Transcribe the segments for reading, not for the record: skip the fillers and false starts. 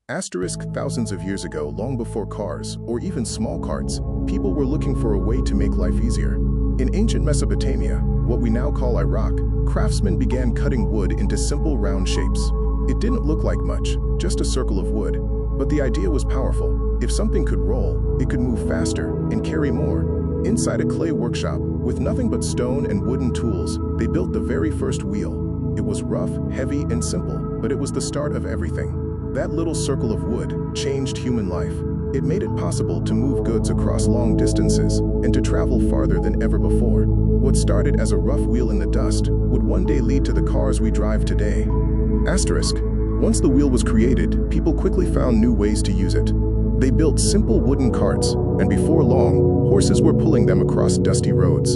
Asterisk thousands of years ago, long before cars, or even small carts, people were looking for a way to make life easier. In ancient Mesopotamia, what we now call Iraq, craftsmen began cutting wood into simple round shapes. It didn't look like much, just a circle of wood. But the idea was powerful. If something could roll, it could move faster and carry more. Inside a clay workshop, with nothing but stone and wooden tools, they built the very first wheel. It was rough, heavy, and simple, but it was the start of everything. That little circle of wood changed human life. It made it possible to move goods across long distances and to travel farther than ever before. What started as a rough wheel in the dust would one day lead to the cars we drive today. Asterisk. Once the wheel was created, people quickly found new ways to use it. They built simple wooden carts, and before long, horses were pulling them across dusty roads.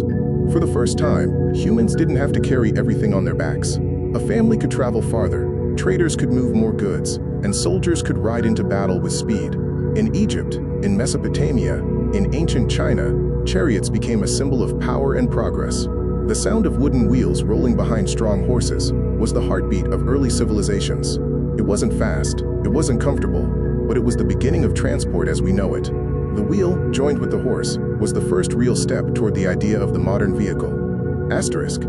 For the first time, humans didn't have to carry everything on their backs. A family could travel farther, traders could move more goods, and soldiers could ride into battle with speed. In Egypt, in Mesopotamia, in ancient China, chariots became a symbol of power and progress. The sound of wooden wheels rolling behind strong horses was the heartbeat of early civilizations. It wasn't fast, it wasn't comfortable, but it was the beginning of transport as we know it. The wheel, joined with the horse, was the first real step toward the idea of the modern vehicle. Asterisk.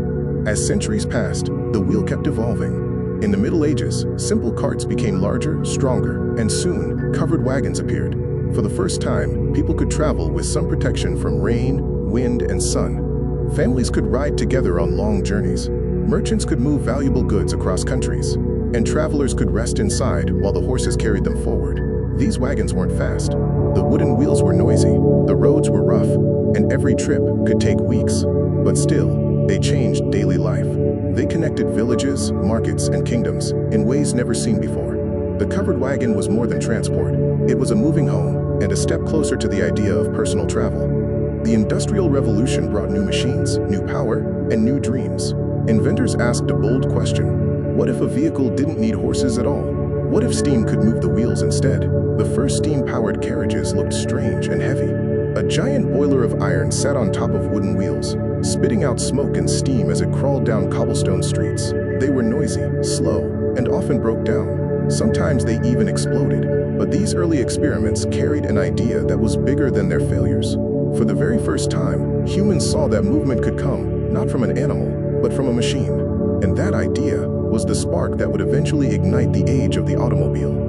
As centuries passed, the wheel kept evolving. In the Middle Ages, simple carts became larger, stronger, and soon, covered wagons appeared. For the first time, people could travel with some protection from rain, wind, and sun. Families could ride together on long journeys. Merchants could move valuable goods across countries. And travelers could rest inside while the horses carried them forward. These wagons weren't fast. The wooden wheels were noisy, the roads were rough, and every trip could take weeks. But still, they changed daily life. They connected villages, markets, and kingdoms in ways never seen before. The covered wagon was more than transport. It was a moving home and a step closer to the idea of personal travel. The Industrial Revolution brought new machines, new power, and new dreams. Inventors asked a bold question. What if a vehicle didn't need horses at all? What if steam could move the wheels instead? The first steam-powered carriages looked strange and heavy. A giant boiler of iron sat on top of wooden wheels, spitting out smoke and steam as it crawled down cobblestone streets. They were noisy, slow, and often broke down. Sometimes they even exploded. But these early experiments carried an idea that was bigger than their failures. For the very first time, humans saw that movement could come, not from an animal, but from a machine. And that idea was the spark that would eventually ignite the age of the automobile.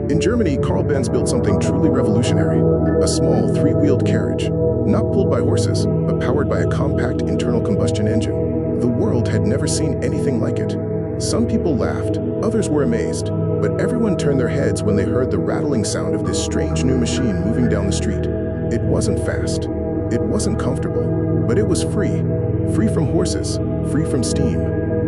In Germany, Carl Benz built something truly revolutionary, a small three-wheeled carriage, not pulled by horses, but powered by a compact internal combustion engine. The world had never seen anything like it. Some people laughed, others were amazed, but everyone turned their heads when they heard the rattling sound of this strange new machine moving down the street. It wasn't fast, it wasn't comfortable, but it was free. Free from horses, free from steam.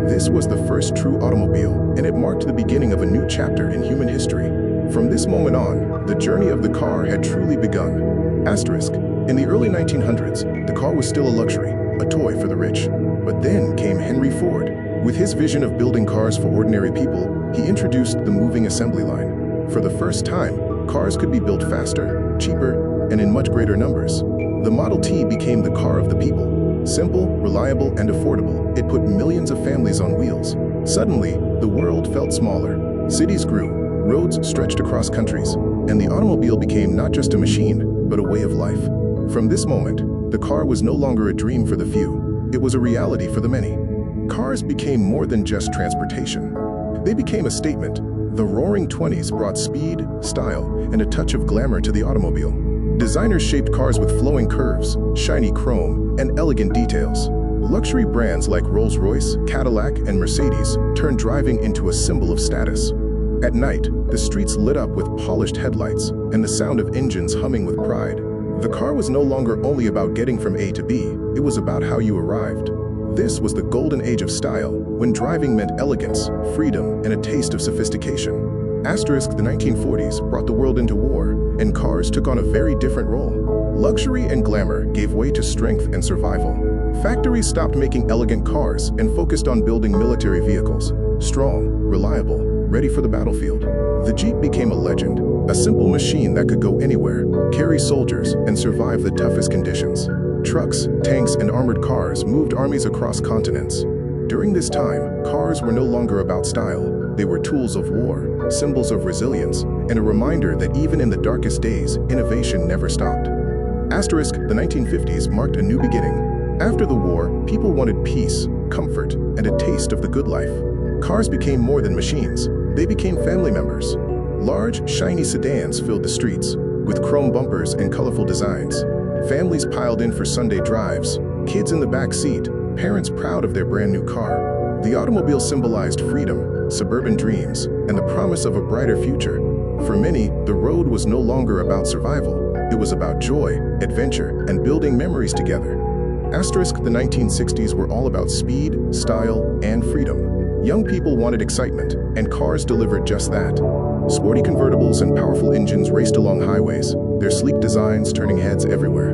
This was the first true automobile, and it marked the beginning of a new chapter in human history. From this moment on, the journey of the car had truly begun. Asterisk. In the early 1900s, the car was still a luxury, a toy for the rich. But then came Henry Ford. With his vision of building cars for ordinary people, he introduced the moving assembly line. For the first time, cars could be built faster, cheaper, and in much greater numbers. The Model T became the car of the people. Simple, reliable, and affordable, it put millions of families on wheels. Suddenly, the world felt smaller. Cities grew, roads stretched across countries, and the automobile became not just a machine, but a way of life. From this moment, the car was no longer a dream for the few. It was a reality for the many. Cars became more than just transportation. They became a statement. The Roaring '20s brought speed, style, and a touch of glamour to the automobile. Designers shaped cars with flowing curves, shiny chrome, and elegant details. Luxury brands like Rolls-Royce, Cadillac, and Mercedes turned driving into a symbol of status. At night, the streets lit up with polished headlights and the sound of engines humming with pride. The car was no longer only about getting from A to B, it was about how you arrived. This was the golden age of style, when driving meant elegance, freedom, and a taste of sophistication. Asterisk. The 1940s brought the world into war, and cars took on a very different role. Luxury and glamour gave way to strength and survival. Factories stopped making elegant cars and focused on building military vehicles, strong, reliable, ready for the battlefield. The Jeep became a legend, a simple machine that could go anywhere, carry soldiers, and survive the toughest conditions. Trucks, tanks, and armored cars moved armies across continents. During this time, cars were no longer about style. They were tools of war, symbols of resilience, and a reminder that even in the darkest days, innovation never stopped. Asterisk, the 1950s marked a new beginning. After the war, people wanted peace, comfort, and a taste of the good life. Cars became more than machines. They became family members. Large, shiny sedans filled the streets, with chrome bumpers and colorful designs. Families piled in for Sunday drives, kids in the back seat, parents proud of their brand new car. The automobile symbolized freedom, suburban dreams, and the promise of a brighter future. For many, the road was no longer about survival. It was about joy, adventure, and building memories together. Asterisk, the 1960s were all about speed, style, and freedom. Young people wanted excitement, and cars delivered just that. Sporty convertibles and powerful engines raced along highways, their sleek designs turning heads everywhere.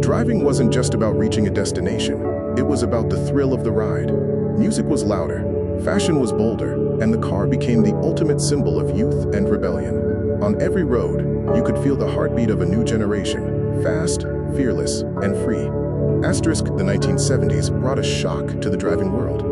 Driving wasn't just about reaching a destination. It was about the thrill of the ride. Music was louder, fashion was bolder, and the car became the ultimate symbol of youth and rebellion. On every road, you could feel the heartbeat of a new generation, fast, fearless, and free. Asterisk, the 1970s brought a shock to the driving world.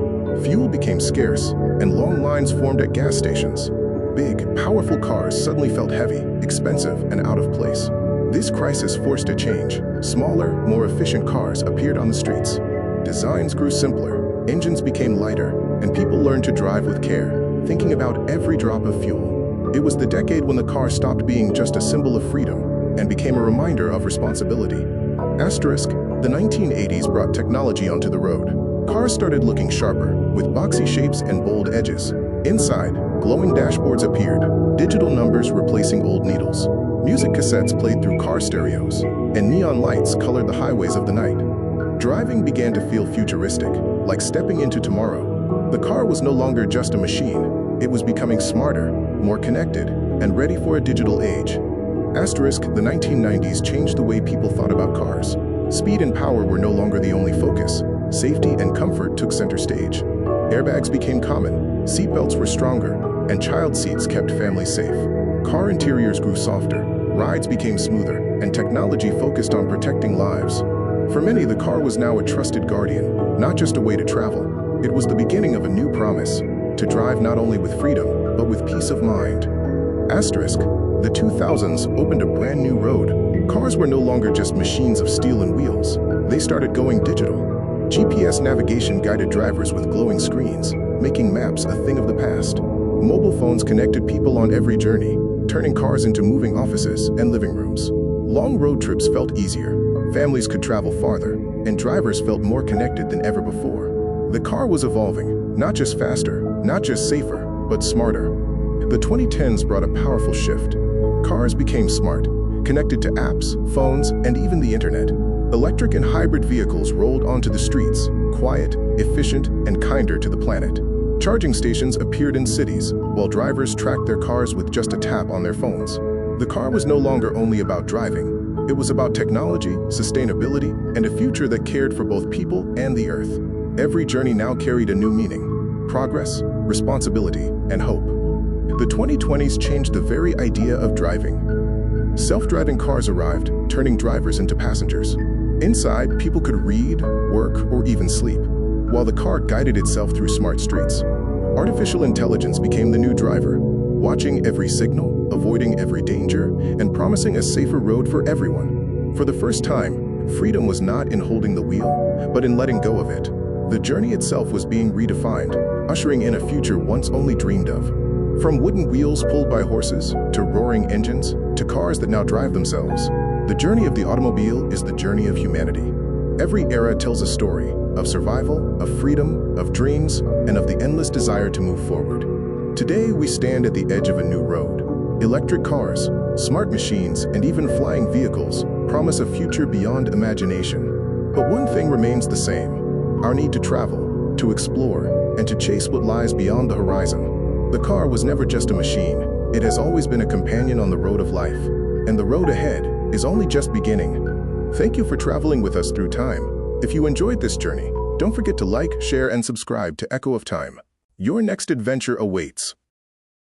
Fuel became scarce, and long lines formed at gas stations. Big, powerful cars suddenly felt heavy, expensive, and out of place. This crisis forced a change. Smaller, more efficient cars appeared on the streets. Designs grew simpler, engines became lighter, and people learned to drive with care, thinking about every drop of fuel. It was the decade when the car stopped being just a symbol of freedom and became a reminder of responsibility. Asterisk, the 1980s brought technology onto the road. Cars started looking sharper, with boxy shapes and bold edges. Inside, glowing dashboards appeared, digital numbers replacing old needles. Music cassettes played through car stereos, and neon lights colored the highways of the night. Driving began to feel futuristic, like stepping into tomorrow. The car was no longer just a machine. It was becoming smarter, more connected, and ready for a digital age. Asterisk, the 1990s changed the way people thought about cars. Speed and power were no longer the only focus. Safety and comfort took center stage. Airbags became common, seatbelts were stronger, and child seats kept families safe. Car interiors grew softer, rides became smoother, and technology focused on protecting lives. For many, the car was now a trusted guardian, not just a way to travel. It was the beginning of a new promise, to drive not only with freedom, but with peace of mind. Asterisk, the 2000s opened a brand new road. Cars were no longer just machines of steel and wheels. They started going digital. GPS navigation guided drivers with glowing screens, making maps a thing of the past. Mobile phones connected people on every journey, turning cars into moving offices and living rooms. Long road trips felt easier, families could travel farther, and drivers felt more connected than ever before. The car was evolving, not just faster, not just safer, but smarter. The 2010s brought a powerful shift. Cars became smart, connected to apps, phones, and even the internet. Electric and hybrid vehicles rolled onto the streets, quiet, efficient, and kinder to the planet. Charging stations appeared in cities, while drivers tracked their cars with just a tap on their phones. The car was no longer only about driving. It was about technology, sustainability, and a future that cared for both people and the earth. Every journey now carried a new meaning: progress, responsibility, and hope. The 2020s changed the very idea of driving. Self-driving cars arrived, turning drivers into passengers. Inside, people could read, work, or even sleep, while the car guided itself through smart streets. Artificial intelligence became the new driver, watching every signal, avoiding every danger, and promising a safer road for everyone. For the first time, freedom was not in holding the wheel, but in letting go of it. The journey itself was being redefined, ushering in a future once only dreamed of. From wooden wheels pulled by horses, to roaring engines, to cars that now drive themselves, the journey of the automobile is the journey of humanity. Every era tells a story of survival, of freedom, of dreams, and of the endless desire to move forward. Today, we stand at the edge of a new road. Electric cars, smart machines, and even flying vehicles promise a future beyond imagination. But one thing remains the same: our need to travel, to explore, and to chase what lies beyond the horizon. The car was never just a machine. It has always been a companion on the road of life. And the road ahead is only just beginning. Thank you for traveling with us through time. If you enjoyed this journey, don't forget to like, share, and subscribe to Echo of Time. Your next adventure awaits.